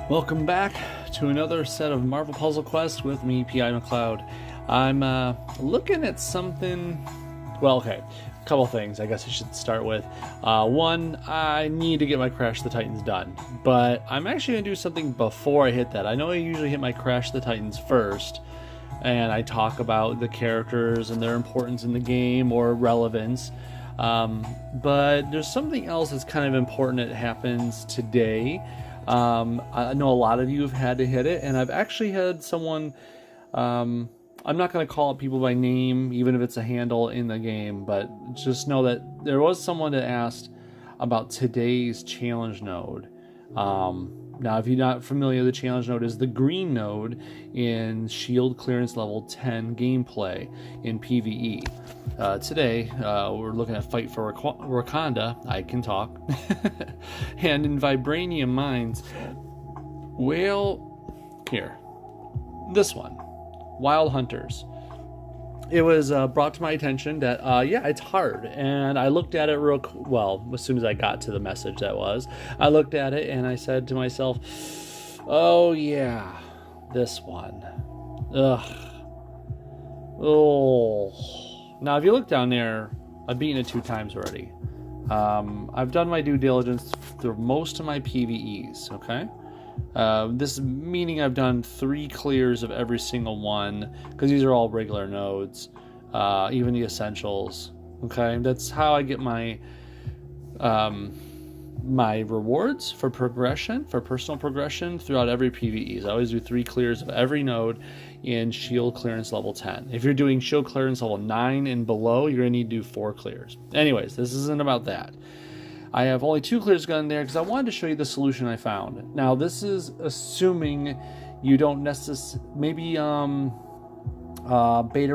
Welcome back to another set of Marvel Puzzle Quest with me, P.I. McLeod. I'm looking at something. Well, okay, a couple things I guess I should start with. One, I need to get my Crash the Titans done, but I'm actually going to do something before I hit that. I know I usually hit my Crash the Titans first, and I talk about the characters and their importance in the game or relevance. But there's something else that's kind of important that happens today. I know a lot of you have had to hit it, and I've actually had someone, I'm not going to call out people by name, even if it's a handle in the game, but just know that there was someone that asked about today's challenge node. Now, if you're not familiar, the challenge node is the green node in Shield Clearance Level 10 gameplay in PvE. Today, we're looking at Fight for Wakanda. I can talk. And in Vibranium Mines, well, here, this one, Wild Hunters. It was brought to my attention that, yeah, it's hard. And I looked at it well, as soon as I got to the message I looked at it and I said to myself, oh, yeah, this one. Ugh. Oh. Now, if you look down there, I've beaten it 2 times already. I've done my due diligence through most of my PvEs, okay? This meaning I've done 3 clears of every single one, because these are all regular nodes, even the essentials, okay? That's how I get my my rewards for progression, for personal progression throughout every PvEs. I always do 3 clears of every node in Shield Clearance Level 10. If you're doing Shield Clearance Level 9 and below, you're going to need to do 4 clears. Anyways, this isn't about that. I have only 2 clears gone there because I wanted to show you the solution I found. Now, this is assuming you don't necessarily, maybe Beta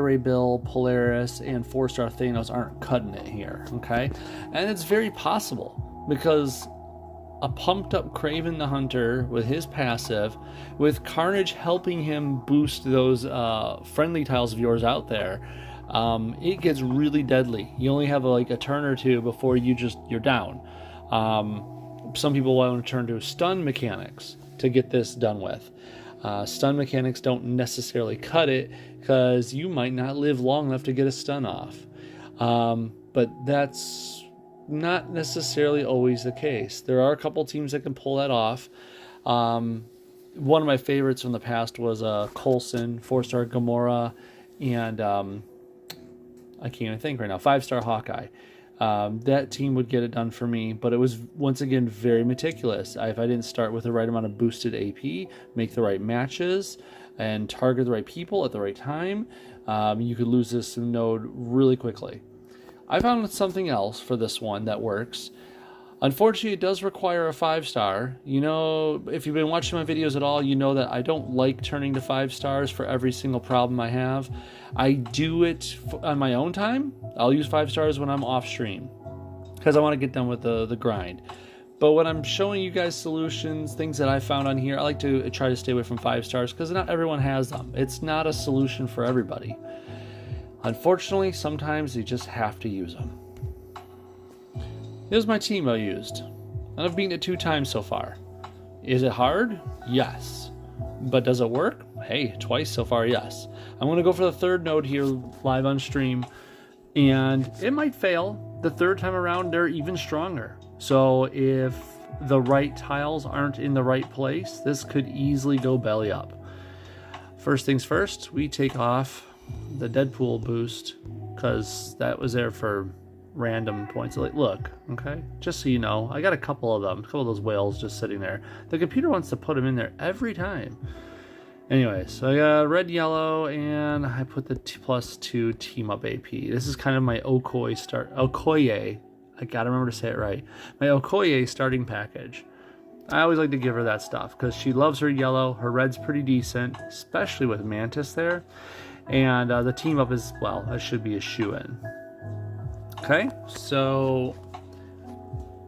Ray Bill, Polaris, and 4-star Thanos aren't cutting it here, okay? And it's very possible because a pumped up Kraven the Hunter with his passive, with Carnage helping him boost those friendly tiles of yours out there, it gets really deadly. You only have like a turn or 2 before you're down. Some people want to turn to stun mechanics to get this done with. Stun mechanics don't necessarily cut it because you might not live long enough to get a stun off. But that's not necessarily always the case. There are a couple teams that can pull that off. One of my favorites from the past was Coulson, 4-star Gamora, and I can't even think right now, 5-star Hawkeye. That team would get it done for me, but it was, once again, very meticulous. If I didn't start with the right amount of boosted AP, make the right matches, and target the right people at the right time, you could lose this node really quickly. I found something else for this one that works. Unfortunately, it does require a 5-star. You know, if you've been watching my videos at all, you know that I don't like turning to 5 stars for every single problem I have. I do it on my own time. I'll use 5 stars when I'm off stream because I want to get done with the grind. But when I'm showing you guys solutions, things that I found on here, I like to try to stay away from 5 stars because not everyone has them. It's not a solution for everybody. Unfortunately, sometimes you just have to use them. Here's my team I used, and I've beaten it 2 times so far. Is it hard? Yes. But does it work? Hey, twice so far, yes. I'm going to go for the 3rd node here live on stream, and it might fail. The 3rd time around, they're even stronger. So if the right tiles aren't in the right place, this could easily go belly up. First things first, we take off the Deadpool boost, because that was there for random points. Like, look, okay, just so you know, I got a couple of them, a couple of those whales just sitting there. The computer wants to put them in there every time. Anyways, so I got red, yellow, and I put the +2 team up AP. This is kind of my Okoye, I gotta remember to say it right, my Okoye starting package. I always like to give her that stuff because she loves her yellow. Her red's pretty decent, especially with Mantis there. And the team up as well, that should be a shoe-in. Okay, so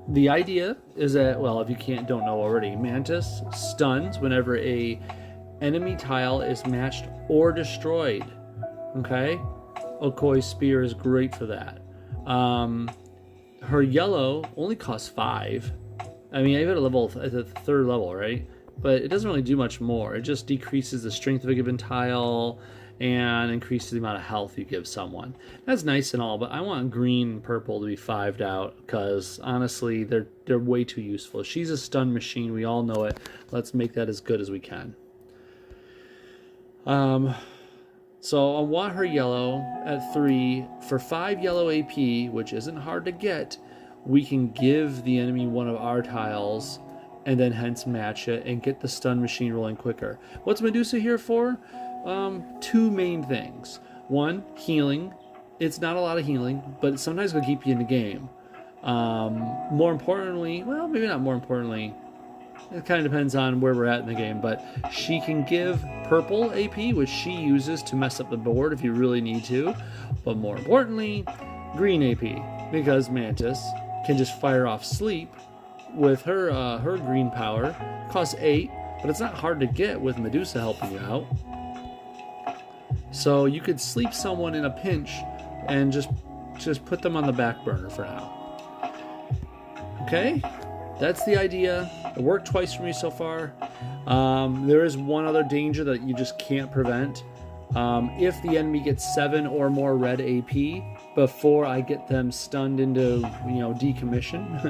the idea is that, well, if you don't know already, Mantis stuns whenever a enemy tile is matched or destroyed. Okay, Okoye's spear is great for that. Her yellow only costs 5. I mean, I have it at the 3rd level, right? but it doesn't really do much more. It just decreases the strength of a given tile and increases the amount of health you give someone. That's nice and all, but I want green and purple to be 5'd out because honestly, they're way too useful. She's a stun machine. We all know it. Let's make that as good as we can. So I want her yellow at 3. For 5 yellow AP, which isn't hard to get, we can give the enemy one of our tiles and then hence match it and get the stun machine rolling quicker. What's Medusa here for? 2 main things. 1, healing. It's not a lot of healing, but it's sometimes going to keep you in the game. More importantly, well, maybe not more importantly, it kind of depends on where we're at in the game, but she can give purple AP, which she uses to mess up the board if you really need to. But more importantly, green AP, because Mantis can just fire off sleep with her her green power. Costs 8, but it's not hard to get with Medusa helping you out. So you could sleep someone in a pinch and just put them on the back burner for now. Okay, that's the idea. It worked twice for me so far. There is one other danger that you just can't prevent. If the enemy gets 7 or more red AP before I get them stunned into, decommission,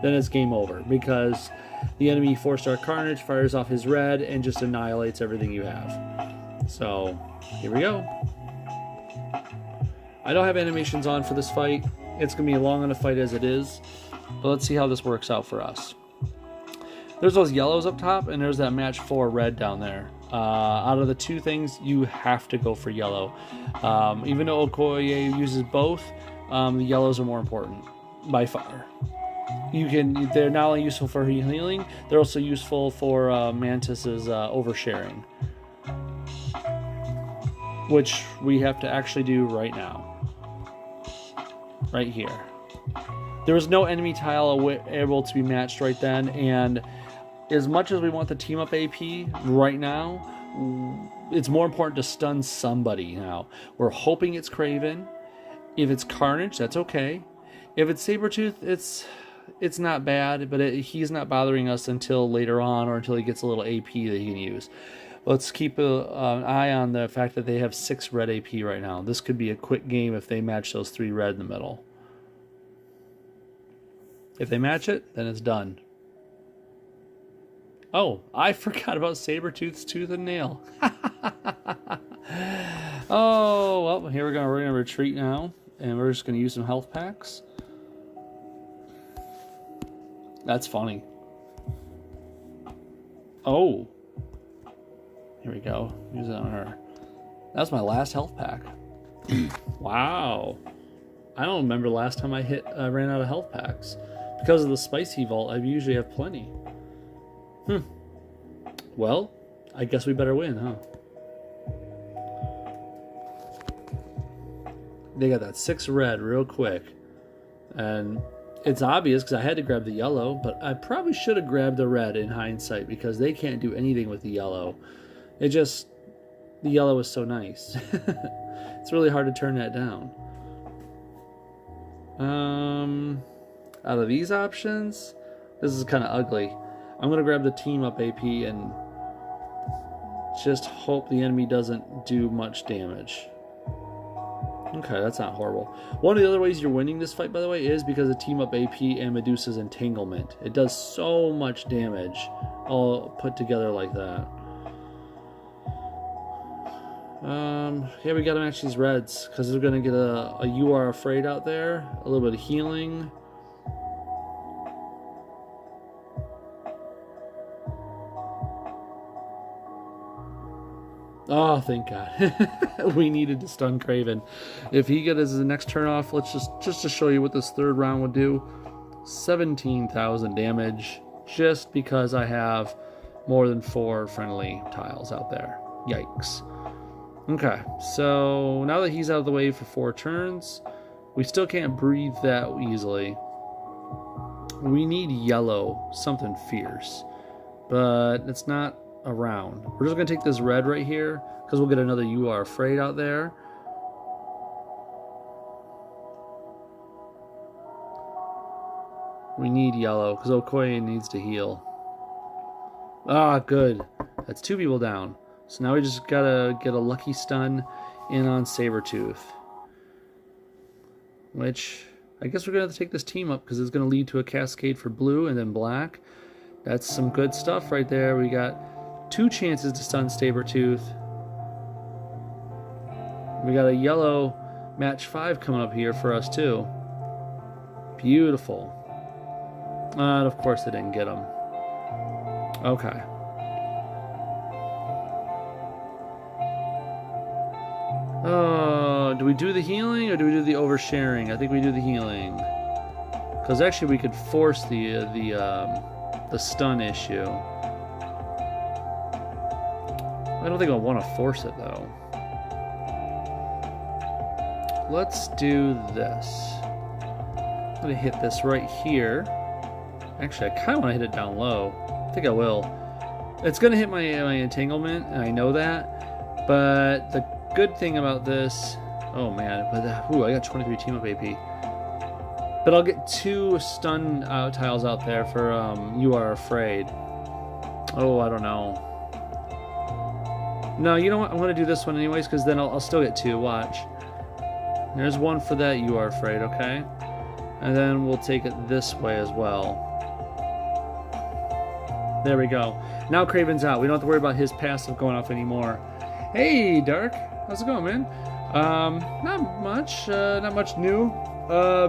then it's game over because the enemy 4-star Carnage fires off his red and just annihilates everything you have. So here we go. I don't have animations on for this fight. It's going to be long enough fight as it is, but let's see how this works out for us. There's those yellows up top, and there's that match 4 red down there. Out of the 2 things, you have to go for yellow. Even though Okoye uses both, the yellows are more important by far. They're not only useful for healing, they're also useful for Mantis's oversharing, which we have to actually do right now. Right here. There was no enemy tile able to be matched right then, and as much as we want the team up AP right now, it's more important to stun somebody now. We're hoping it's Kraven. If it's Carnage, that's okay. If it's Sabretooth, it's not bad, but he's not bothering us until later on or until he gets a little AP that he can use. Let's keep an eye on the fact that they have 6 red AP right now. This could be a quick game if they match those 3 red in the middle. If they match it, then it's done. Oh, I forgot about Sabretooth's tooth and nail. Oh, well, here we're gonna retreat now, and we're just gonna use some health packs. That's funny. Oh. Here we go. Use it on her. That's my last health pack. Wow. I don't remember the last time I ran out of health packs. Because of the spicy vault, I usually have plenty. Well, I guess we better win, huh? They got that 6 red real quick. And it's obvious because I had to grab the yellow, but I probably should have grabbed the red in hindsight because they can't do anything with the yellow. The yellow is so nice. It's really hard to turn that down. Out of these options, this is kind of ugly. I'm going to grab the team up AP and just hope the enemy doesn't do much damage. Okay, that's not horrible. One of the other ways you're winning this fight, by the way, is because of team up AP and Medusa's entanglement. It does so much damage all put together like that. Yeah, we gotta match these reds because they're gonna get a You Are Afraid out there, a little bit of healing. Oh, thank God. We needed to stun Kraven. If he gets his next turn off, let's just to show you what this 3rd round would do. 17,000 damage just because I have more than 4 friendly tiles out there. Yikes. Okay, so now that he's out of the way for 4 turns, we still can't breathe that easily. We need yellow, something fierce, but it's not around. We're just going to take this red right here because we'll get another You Are Afraid out there. We need yellow because Okoye needs to heal. Ah, good. That's 2 people down. So now we just gotta get a lucky stun in on Sabretooth. Which, I guess we're gonna have to take this team up because it's gonna lead to a cascade for blue and then black. That's some good stuff right there. We got 2 chances to stun Sabretooth. We got a yellow match 5 coming up here for us too. Beautiful. And of course they didn't get him. Okay. Do we do the healing or do we do the oversharing? I think we do the healing. Because actually we could force the stun issue. I don't think I want to force it though. Let's do this. I'm going to hit this right here. Actually, I kind of want to hit it down low. I think I will. It's going to hit my entanglement, and I know that. But the good thing about this... Oh, man. But I got 23 team up AP. But I'll get 2 stun tiles out there for You Are Afraid. Oh, I don't know. No, you know what? I'm going to do this one anyways, because then I'll still get 2. Watch. There's 1 for that You Are Afraid, okay? And then we'll take it this way as well. There we go. Now Kraven's out. We don't have to worry about his passive going off anymore. Hey, Dark. How's it going, man? Not much. Not much new.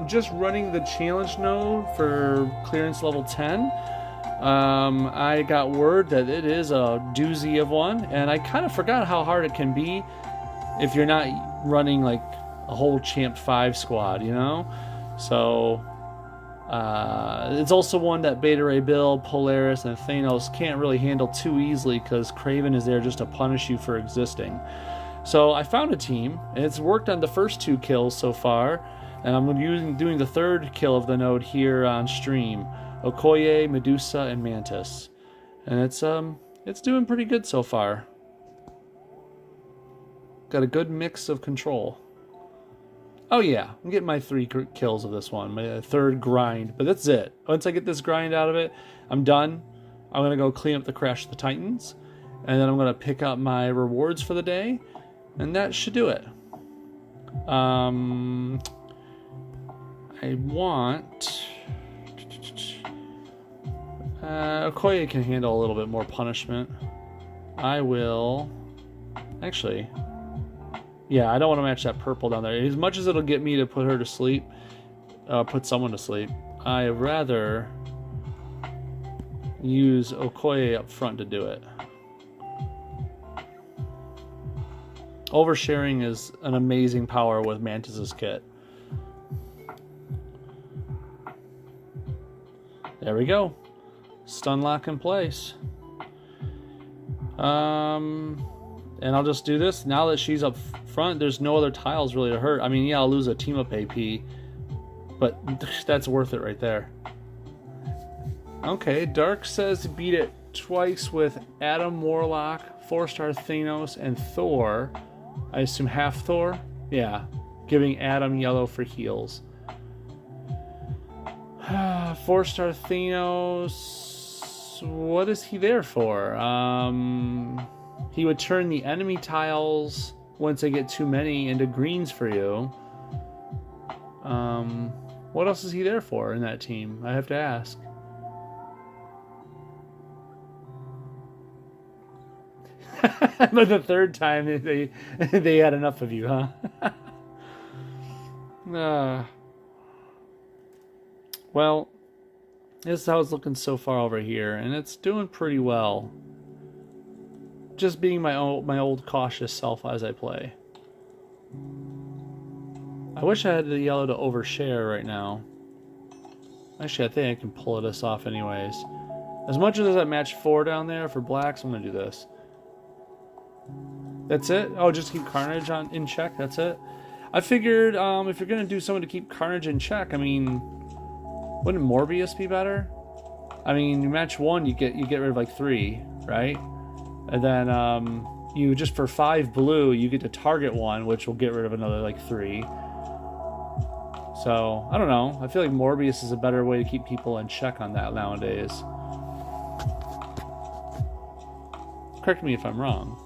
Just running the challenge node for clearance level 10. I got word that it is a doozy of one, and I kind of forgot how hard it can be if you're not running like a whole Champ 5 squad, you know? So, it's also one that Beta Ray Bill, Polaris, and Thanos can't really handle too easily because Kraven is there just to punish you for existing. So I found a team, and it's worked on the first 2 kills so far, and I'm doing the 3rd kill of the node here on stream. Okoye, Medusa, and Mantis. And it's doing pretty good so far. Got a good mix of control. Oh yeah, I'm getting my 3 kills of this one, my 3rd grind, but that's it. Once I get this grind out of it, I'm done. I'm going to go clean up the Crash of the Titans, and then I'm going to pick up my rewards for the day, and that should do it. I want... Okoye can handle a little bit more punishment. I will... Actually... Yeah, I don't want to match that purple down there. As much as it'll get me to put her to sleep, put someone to sleep, I'd rather use Okoye up front to do it. Oversharing is an amazing power with Mantis's kit. There we go. Stun lock in place. And I'll just do this. Now that she's up front, there's no other tiles really to hurt. I mean, yeah, I'll lose a team up AP, but that's worth it right there. Okay, Dark says beat it twice with Adam Warlock, 4-star Thanos, and Thor. I assume half Thor? Yeah, giving Adam yellow for heals. 4-star Thanos, what is he there for? He would turn the enemy tiles, once they get too many, into greens for you. What else is he there for in that team? I have to ask. But the 3rd time they had enough of you, huh? Well, this is how it's looking so far over here, and it's doing pretty well. Just being my old cautious self as I play. I wish I had the yellow to overshare right now. Actually, I think I can pull this off anyways. As much as that match 4 down there for blacks, I'm going to do this. That's it? Oh, just keep Carnage in check? That's it? I figured if you're going to do something to keep Carnage in check, I mean, wouldn't Morbius be better? I mean, you match 1, you get rid of like 3, right? And then you just for 5 blue, you get to target 1, which will get rid of another like 3. So I don't know. I feel like Morbius is a better way to keep people in check on that nowadays. correct me if I'm wrong.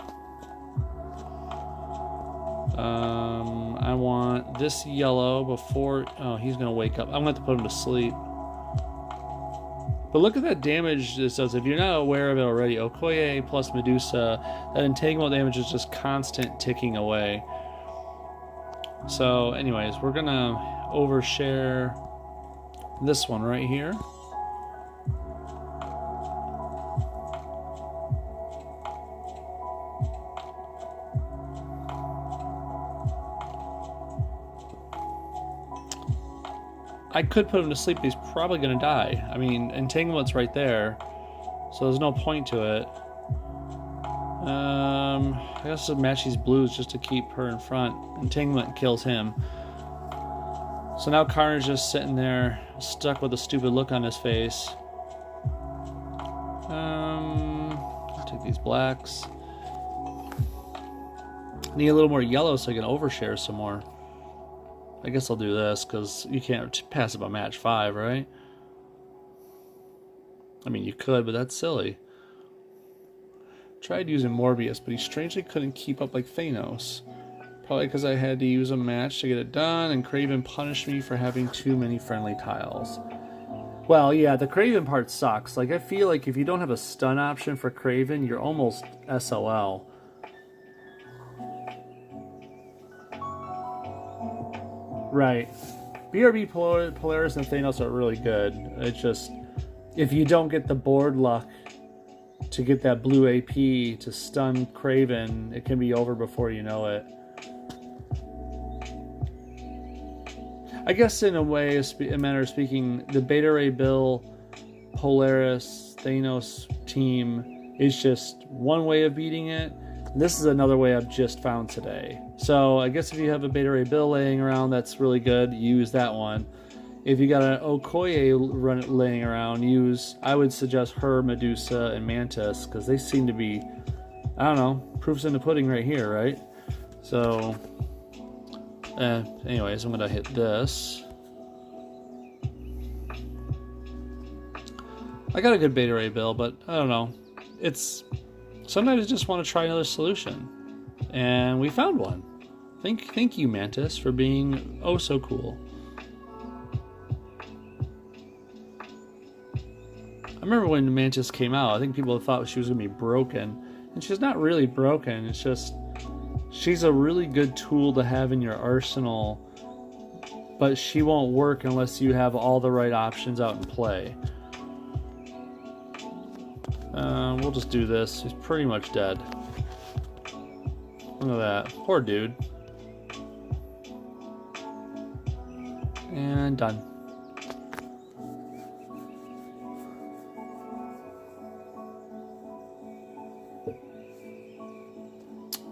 I want this yellow before... Oh, he's going to wake up. I'm going to have to put him to sleep. But look at that damage this does. If you're not aware of it already, Okoye plus Medusa, that entanglement damage is just constant ticking away. So, anyways, we're going to overshare this one right here. I could put him to sleep, but he's probably going to die. I mean, entanglement's right there, so there's no point to it. I guess I'll match these blues just to keep her in front. Entanglement kills him. So now Carnage just sitting there, stuck with a stupid look on his face. I'll take these blacks. I need a little more yellow so I can overshare some more. I guess I'll do this, because you can't pass it by match 5, right? I mean, you could, but that's silly. Tried using Morbius, but he strangely couldn't keep up like Thanos. Probably because I had to use a match to get it done, and Kraven punished me for having too many friendly tiles. Well, yeah, the Kraven part sucks. Like, I feel like if you don't have a stun option for Kraven, you're almost SOL. Right. BRB, Polaris, and Thanos are really good. It's just, if you don't get the board luck to get that blue AP to stun Kraven, it can be over before you know it. I guess in a way, a manner of speaking, the Beta Ray Bill, Polaris, Thanos team is just one way of beating it. This is another way I've just found today. So I guess if you have a Beta Ray Bill laying around, that's really good. Use that one. If you got an Okoye laying around, I would suggest her, Medusa, and Mantis, because they seem to be, I don't know, proof's in the pudding right here, right? So, anyways, I'm going to hit this. I got a good Beta Ray Bill, but I don't know. Sometimes I just want to try another solution. And we found one. Thank you, Mantis, for being oh so cool. I remember when Mantis came out, I think people thought she was going to be broken. And she's not really broken. It's just, she's a really good tool to have in your arsenal. But she won't work unless you have all the right options out in play. We'll just do this. He's pretty much dead. Look at that. Poor dude. And done.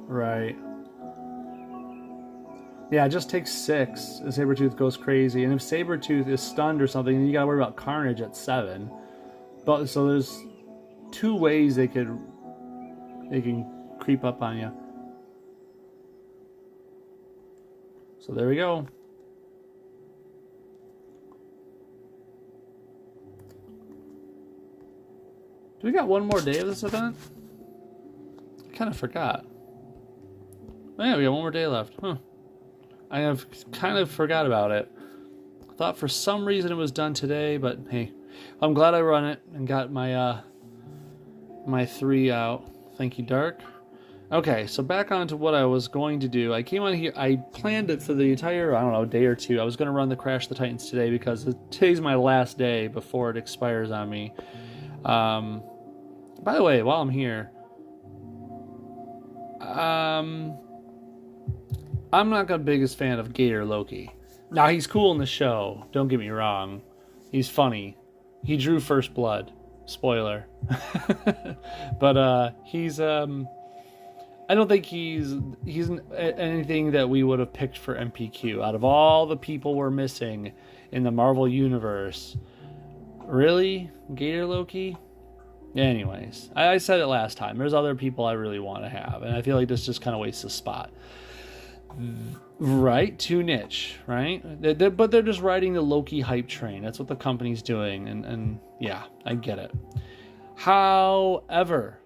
Right. Yeah, it just takes 6 and Sabretooth goes crazy. And if Sabretooth is stunned or something, then you gotta worry about Carnage at 7. But so there's 2 ways they can creep up on you. So there we go. Do we got one more day of this event? I kind of forgot. Oh, yeah, we got one more day left. Huh. I have kind of forgot about it. I thought for some reason it was done today, but hey, I'm glad I run it and got my my 3 out. Thank you, Dark. Okay, so back on to what I was going to do. I came on here, I planned it for the entire, I don't know, day or two. I was going to run the Crash the Titans today because today's my last day before it expires on me. By the way, while I'm here, I'm not the biggest fan of Gator Loki. Now, he's cool in the show, don't get me wrong. He's funny. He drew First Blood. Spoiler. But he's I don't think he's anything that we would have picked for MPQ. Out of all the people we're missing in the Marvel Universe, really? Gator Loki? Anyways, I said it last time. There's other people I really want to have, and I feel like this just kind of wastes a spot. Right? Too niche, right? But they're just riding the Loki hype train. That's what the company's doing, and yeah, I get it. However,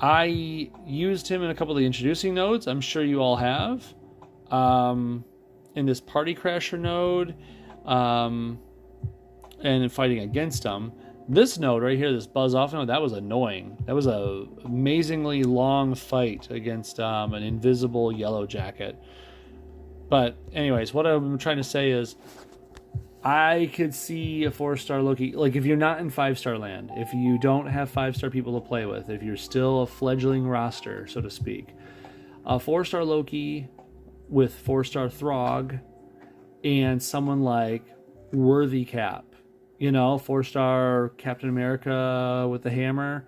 I used him in a couple of the introducing nodes. I'm sure you all have. In this Party Crasher node, and in fighting against him. This node right here, this Buzz Off node, that was annoying. That was a amazingly long fight against an invisible Yellow Jacket. But anyways, what I'm trying to say is, I could see a 4-star Loki. Like, if you're not in 5-star land, if you don't have 5-star people to play with, if you're still a fledgling roster, so to speak, a 4-star Loki with 4-star Throg and someone like Worthy Cap, 4-star Captain America with the hammer,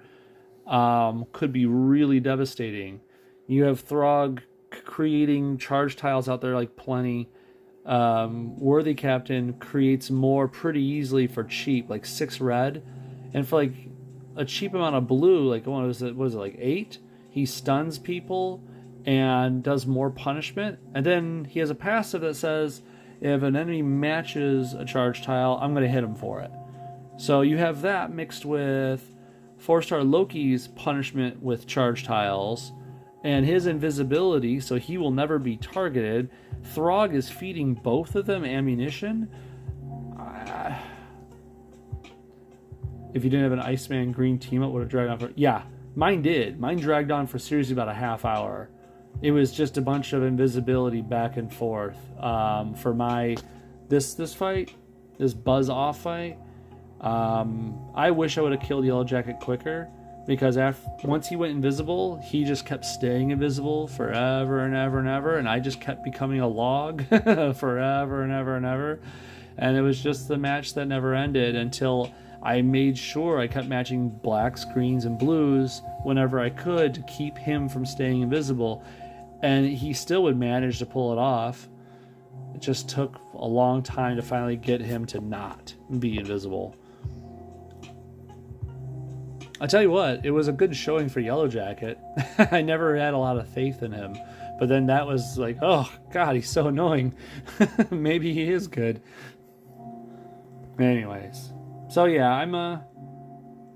could be really devastating. You have Throg creating charge tiles out there like plenty. Worthy Captain creates more pretty easily for cheap, like 6 red, and for like a cheap amount of blue, like what was it, like 8? He stuns people and does more punishment, and then he has a passive that says if an enemy matches a charge tile, I'm going to hit him for it. So you have that mixed with 4-star Loki's punishment with charge tiles and his invisibility, so he will never be targeted. Throg is feeding both of them ammunition. If you didn't have an Iceman green team up, would have dragged on for... Yeah, mine did. Mine dragged on for seriously about a half hour. It was just a bunch of invisibility back and forth. For my... This fight, this Buzz Off fight, I wish I would have killed Yellow Jacket quicker, because once he went invisible, he just kept staying invisible forever and ever and ever, and I just kept becoming a log forever and ever and ever. And it was just the match that never ended until I made sure I kept matching blacks, greens, and blues whenever I could to keep him from staying invisible. And he still would manage to pull it off. It just took a long time to finally get him to not be invisible. I tell you what, it was a good showing for Yellow Jacket. I never had a lot of faith in him, but then that was like, oh god, he's so annoying. Maybe he is good. Anyways, so yeah,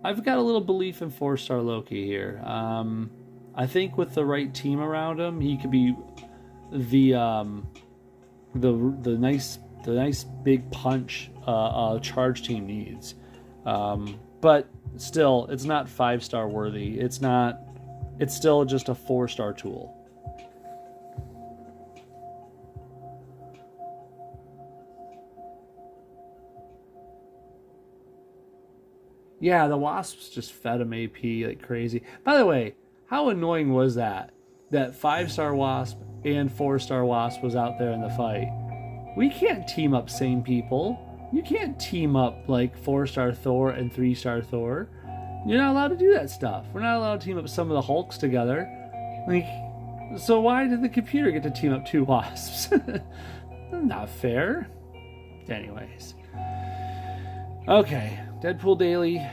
I've got a little belief in 4-star Loki here. I think with the right team around him, he could be the nice big punch a charge team needs. But still, it's not 5-star worthy. It's still just a 4-star tool. Yeah, the Wasps just fed him AP like crazy. By the way, how annoying was that? That 5-star Wasp and 4-star Wasp was out there in the fight. We can't team up same people. You can't team up like 4-star Thor and 3-star Thor. You're not allowed to do that stuff. We're not allowed to team up some of the Hulks together. Like, so why did the computer get to team up 2 Wasps? Not fair. Anyways. Okay, Deadpool Daily.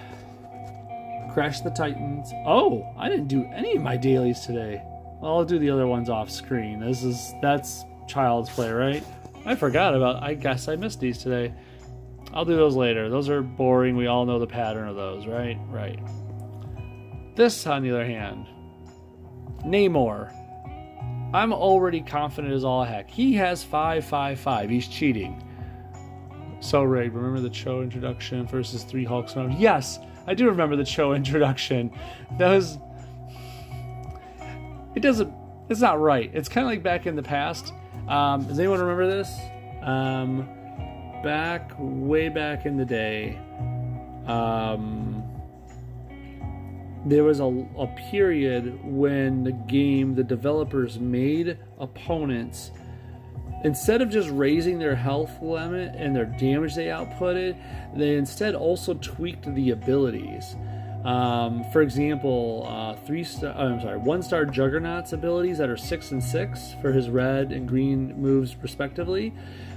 Crash the Titans. Oh, I didn't do any of my dailies today. Well, I'll do the other ones off screen. That's Child's Play, right? I guess I missed these today. I'll do those later. Those are boring. We all know the pattern of those, right? Right. This, on the other hand, Namor. I'm already confident as all heck. He has 555. He's cheating. So rigged. Remember the Cho introduction versus 3 Hulks? Yes, I do remember the Cho introduction. That was... It's not right. It's kind of like back in the past. Does anyone remember this? Way back in the day, there was a period when the developers made opponents, instead of just raising their health limit and their damage they outputted, they instead also tweaked the abilities. For example, 1-star Juggernaut's abilities that are 6 and 6 for his red and green moves respectively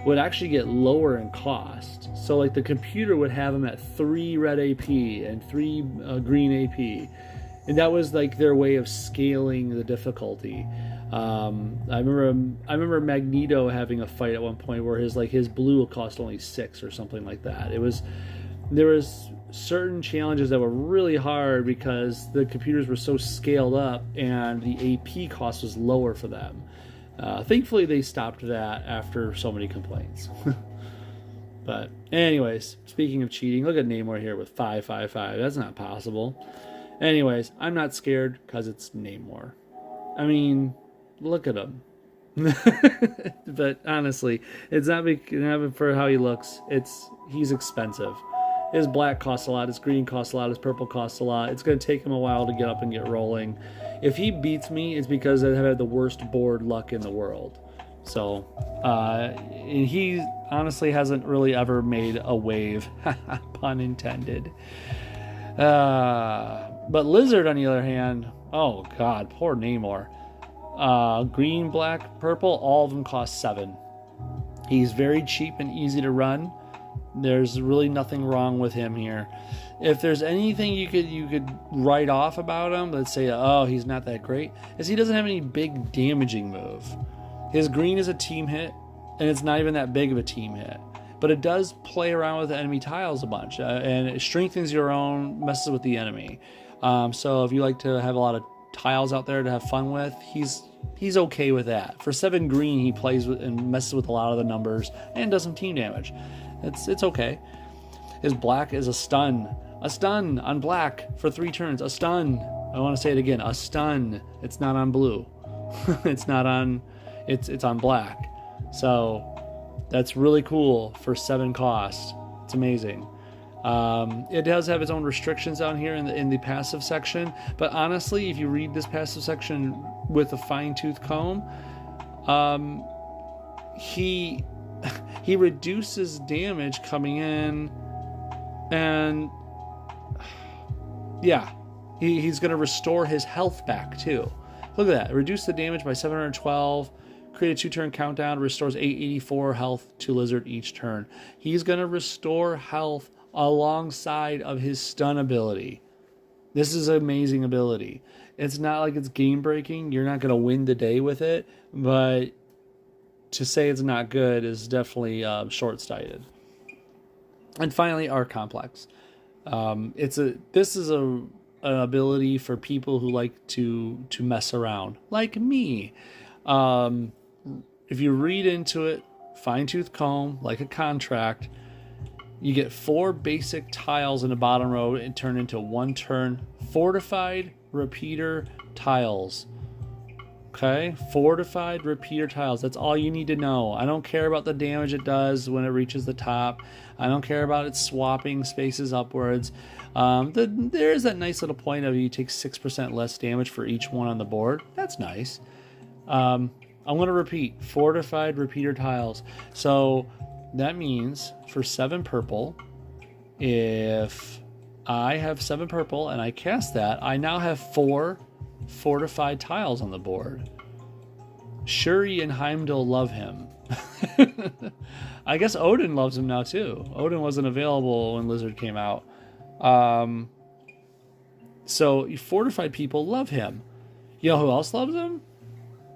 would actually get lower in cost. So like the computer would have them at 3 red AP and 3 green AP, and that was like their way of scaling the difficulty. I remember Magneto having a fight at one point where his blue cost only 6 or something like that. There was certain challenges that were really hard because the computers were so scaled up and the AP cost was lower for them. Thankfully, they stopped that after so many complaints. But anyways, speaking of cheating, look at Namor here with 555. That's not possible. Anyways, I'm not scared because it's Namor. I mean, look at him. But honestly, it's not for how he looks. He's expensive. His black costs a lot, his green costs a lot, his purple costs a lot. It's going to take him a while to get up and get rolling. If he beats me, it's because I have had the worst board luck in the world. So, and he honestly hasn't really ever made a wave. Pun intended. But Lizard, on the other hand, oh god, poor Namor. Green, black, purple, all of them cost 7. He's very cheap and easy to run. There's really nothing wrong with him here. If there's anything you could write off about him, let's say, oh, he's not that great, is he doesn't have any big damaging move. His green is a team hit, and it's not even that big of a team hit. But it does play around with the enemy tiles a bunch, and it strengthens your own, messes with the enemy. So if you like to have a lot of tiles out there to have fun with, he's okay with that. For 7 green, he plays with and messes with a lot of the numbers and does some team damage. It's okay. His black is a stun on black for 3 turns. A stun. I want to say it again. A stun. It's not on blue. It's not on. It's on black. So that's really cool for 7 cost. It's amazing. It does have its own restrictions down here in the passive section, but honestly, if you read this passive section with a fine-tooth comb, he reduces damage coming in, and yeah, he's going to restore his health back too. Look at that. Reduce the damage by 712. Create a 2-turn countdown. Restores 884 health to Lizard each turn. He's going to restore health alongside of his stun ability. This is an amazing ability. It's not like it's game breaking. You're not going to win the day with it, but to say it's not good is definitely short-sighted. And finally, our complex. This is an ability for people who like to mess around, like me. If you read into it, fine-tooth comb, like a contract, you get 4 basic tiles in the bottom row and turn into 1-turn fortified repeater tiles. Okay, fortified repeater tiles. That's all you need to know. I don't care about the damage it does when it reaches the top. I don't care about it swapping spaces upwards. There is that nice little point of you take 6% less damage for each one on the board. That's nice. I'm going to repeat, fortified repeater tiles. So that means for 7 purple, if I have 7 purple and I cast that, I now have 4 fortified tiles on the board. Shuri and Heimdall love him. I guess Odin loves him now too. Odin wasn't available when Lizard came out. So fortified people love him. You know who else loves him?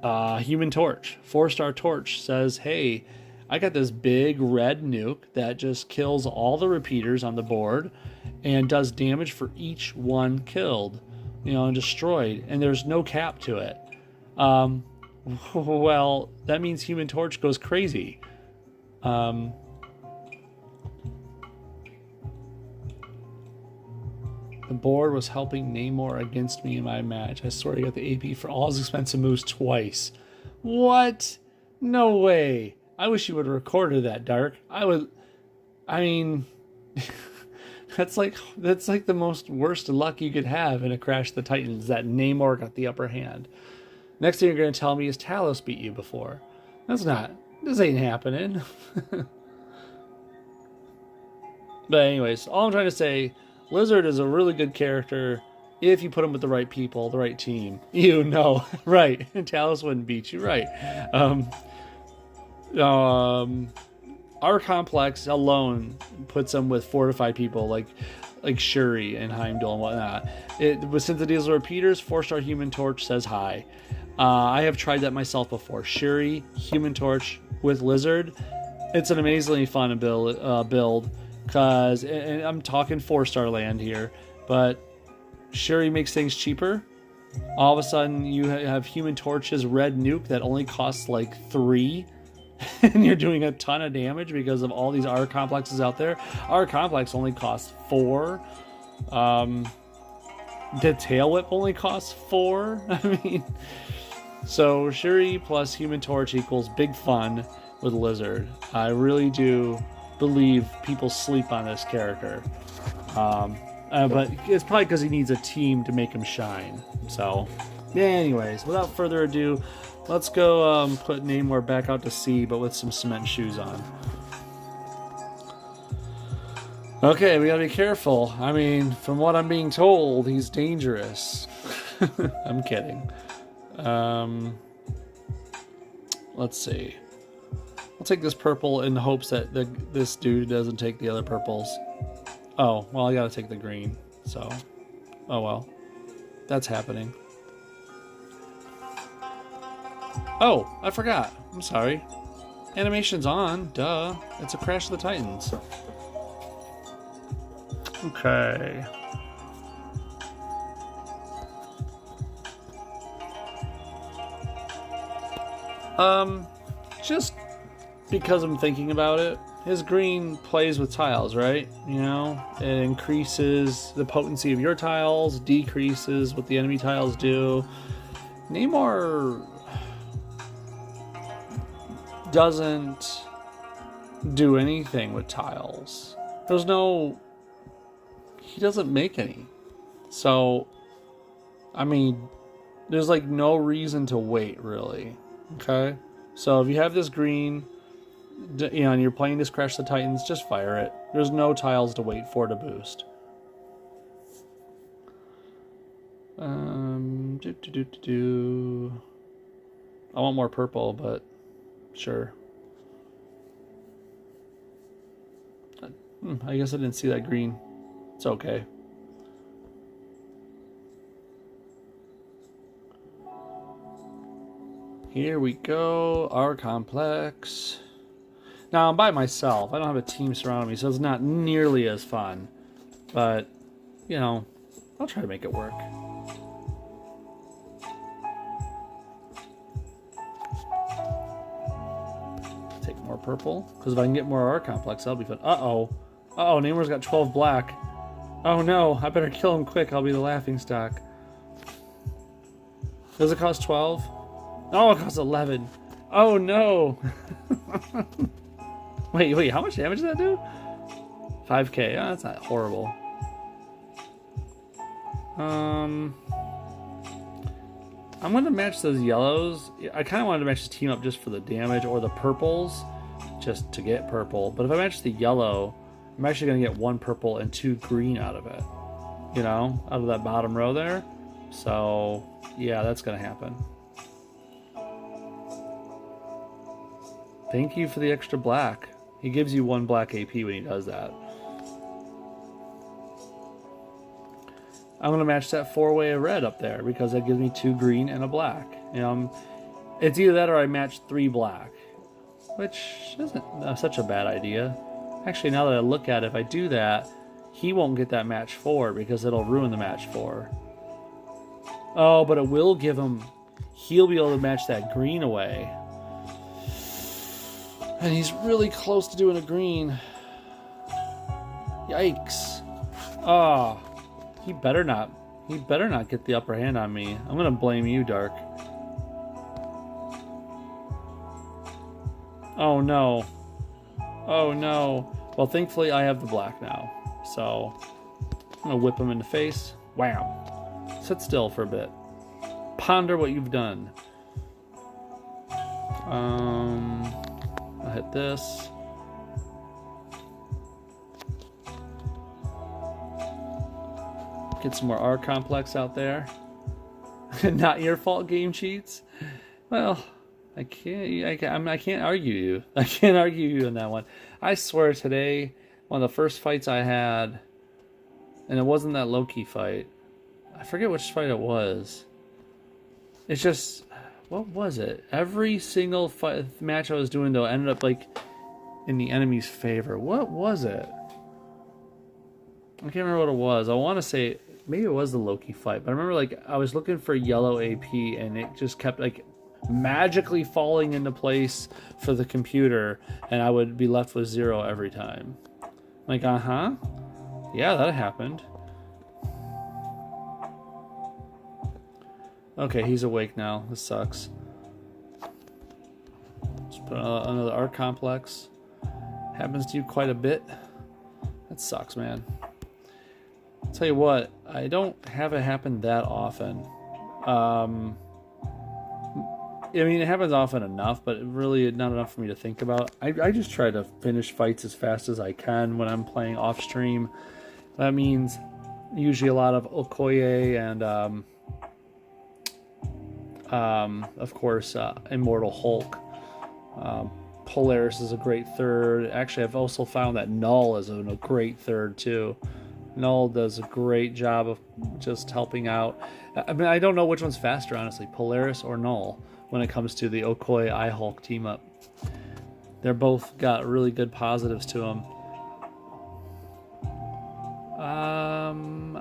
Human Torch. 4-star Torch says, hey, I got this big red nuke that just kills all the repeaters on the board and does damage for each one killed, and destroyed, and there's no cap to it. Well, that means Human Torch goes crazy. The board was helping Namor against me in my match. I swear he got the AP for all his expensive moves twice. What? No way. I wish you would have recorded that, Dark. That's like the most worst luck you could have in a Crash of the Titans, that Namor got the upper hand. Next thing you're going to tell me is Talos beat you before. This ain't happening. But anyways, all I'm trying to say, Lizard is a really good character if you put him with the right people, the right team. Right. Talos wouldn't beat you, right. Our complex alone puts them with fortified people like Shuri and Heimdall and whatnot. Since it deals with repeaters, 4-star Human Torch says hi. I have tried that myself before. Shuri, Human Torch with Lizard. It's an amazingly fun build. Because, and I'm talking 4-star land here, but Shuri makes things cheaper. All of a sudden, you have Human Torch's red nuke that only costs like 3, and you're doing a ton of damage because of all these R complexes out there. R complex only costs 4. The tail whip only costs 4. I mean, so Shuri plus Human Torch equals big fun with Lizard. I really do believe people sleep on this character. But it's probably because he needs a team to make him shine. So, anyways, without further ado, let's go put Namor back out to sea, but with some cement shoes on. Okay, we gotta be careful. I mean, from what I'm being told, he's dangerous. I'm kidding. Let's see. I'll take this purple in the hopes that this dude doesn't take the other purples. Oh, well, I gotta take the green, so... Oh, well. That's happening. Oh, I forgot. I'm sorry. Animation's on. Duh. It's a Crash of the Titans. Okay. Just because I'm thinking about it, his green plays with tiles, right? You know, it increases the potency of your tiles, decreases what the enemy tiles do. Namor doesn't do anything with tiles. There's no... He doesn't make any. So, I mean, there's like no reason to wait, really. Okay? So if you have this green, you know, and you're playing this Crash the Titans, just fire it. There's no tiles to wait for to boost. I want more purple, but sure. I guess I didn't see that green. It's okay. Here we go. Our complex. Now, I'm by myself. I don't have a team surrounding me, so it's not nearly as fun. But, you know, I'll try to make it work. Take more purple, because if I can get more R complex, that'll be fun. Uh-oh. Uh-oh, Namor's got 12 black. Oh no, I better kill him quick. I'll be the laughingstock. Does it cost 12? Oh, it costs 11. Oh no. Wait, how much damage does that do? 5k. Oh, that's not horrible. I'm going to match those yellows. I kind of wanted to match the team up just for the damage, or the purples just to get purple. But if I match the yellow, I'm actually going to get 1 purple and 2 green out of it. You know, out of that bottom row there. So, yeah, that's going to happen. Thank you for the extra black. He gives you 1 black AP when he does that. I'm going to match that 4-way of red up there because that gives me 2 green and a black. You know, it's either that or I match 3 black, which isn't such a bad idea. Actually, now that I look at it, if I do that, he won't get that match 4 because it'll ruin the match 4. Oh, but it will give him... He'll be able to match that green away. And he's really close to doing a green. Yikes. Oh, he better not get the upper hand on me. I'm going to blame you, Dark. Oh, no. Oh, no. Well, thankfully, I have the black now. So, I'm going to whip him in the face. Wham. Sit still for a bit. Ponder what you've done. I'll hit this. Get some more R complex out there. Not your fault, game cheats. Well, I can't argue you. I can't argue you in that one. I swear today, one of the first fights I had, and it wasn't that Loki fight. I forget which fight it was. It's just, what was it? Every single match I was doing though ended up like in the enemy's favor. What was it? I can't remember what it was. I want to say maybe it was the Loki fight, but I remember like I was looking for yellow AP and it just kept like magically falling into place for the computer, and I would be left with 0 every time. Like, yeah, that happened. Okay, he's awake now. This sucks. Let's put another art complex. Happens to you quite a bit. That sucks, man. I'll tell you what, I don't have it happen that often. I mean, it happens often enough, but really not enough for me to think about. I just try to finish fights as fast as I can when I'm playing off stream. That means usually a lot of Okoye and, of course, Immortal Hulk. Polaris is a great third. Actually, I've also found that Null is a great third, too. Null does a great job of just helping out. I mean, I don't know which one's faster, honestly, Polaris or Null, when it comes to the Okoye I-Hulk team up. They're both got really good positives to them.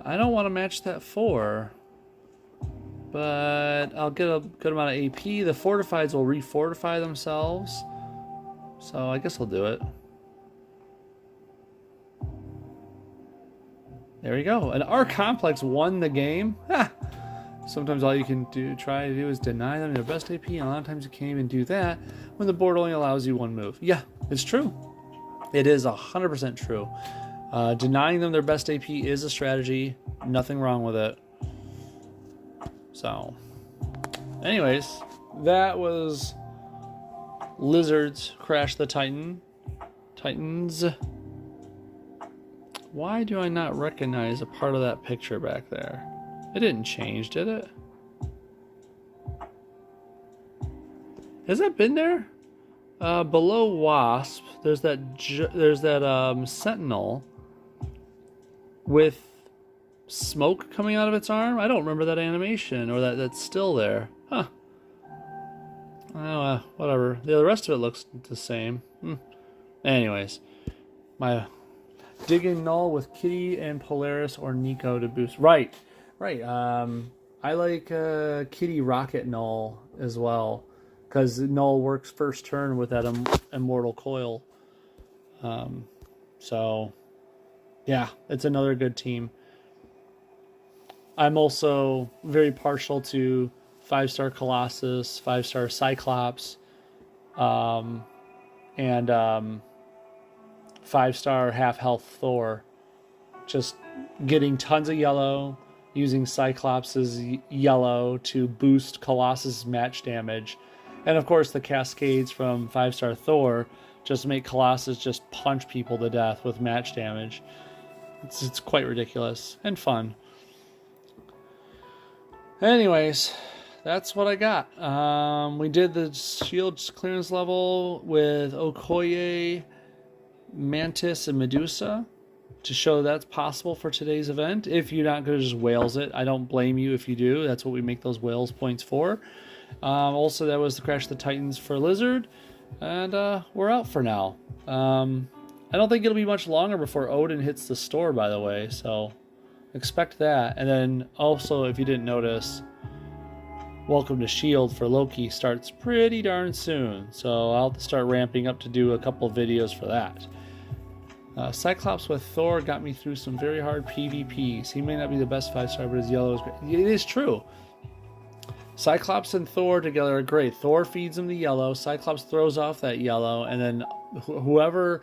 I don't want to match that 4, but I'll get a good amount of AP. The fortifieds will refortify themselves, so I guess I'll do it. There we go. And our complex won the game. Ha! Sometimes all you can try to do is deny them their best AP, and a lot of times you can't even do that when the board only allows you 1 move. Yeah, it's true. It is 100% true. Denying them their best AP is a strategy. Nothing wrong with it. So, anyways, that was Lizards Crash the Titans. Why do I not recognize a part of that picture back there? It didn't change, did it? Has that been there? Below Wasp, there's that Sentinel with smoke coming out of its arm. I don't remember that animation, or that's still there. Huh. Oh, whatever. The rest of it looks the same. Anyways, my digging Null with Kitty and Polaris or Nico to boost. Right. I like Kitty Rocket Null as well, because Null works first turn with that Immortal Coil. So, yeah, it's another good team. I'm also very partial to 5-star Colossus, 5-star Cyclops, and 5-star half-health Thor. Just getting tons of yellow, using Cyclops' yellow to boost Colossus' match damage. And of course the cascades from 5-star Thor just make Colossus just punch people to death with match damage. It's quite ridiculous and fun. Anyways, that's what I got. We did the shield clearance level with Okoye, Mantis, and Medusa to show that's possible for today's event. If you're not going to just whales it, I don't blame you if you do. That's what we make those whales points for. Also, that was the Crash the Titans for Lizard. And we're out for now. I don't think it'll be much longer before Odin hits the store, by the way. So expect that. And then also, if you didn't notice, Welcome to S.H.I.E.L.D. for Loki starts pretty darn soon. So I'll have to start ramping up to do a couple of videos for that. Cyclops with Thor got me through some very hard PvPs. He may not be the best 5-star, but his yellow is great. It is true. Cyclops and Thor together are great. Thor feeds him the yellow. Cyclops throws off that yellow, and then whoever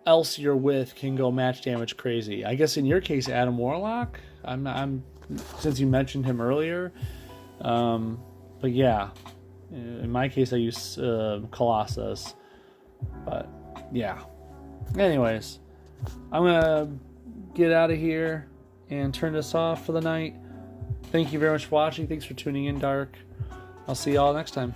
else you're with can go match damage crazy. I guess in your case, Adam Warlock. I'm since you mentioned him earlier. But yeah, in my case, I use Colossus. But yeah. Anyways, I'm going to get out of here and turn this off for the night. Thank you very much for watching. Thanks for tuning in, Dark. I'll see y'all next time.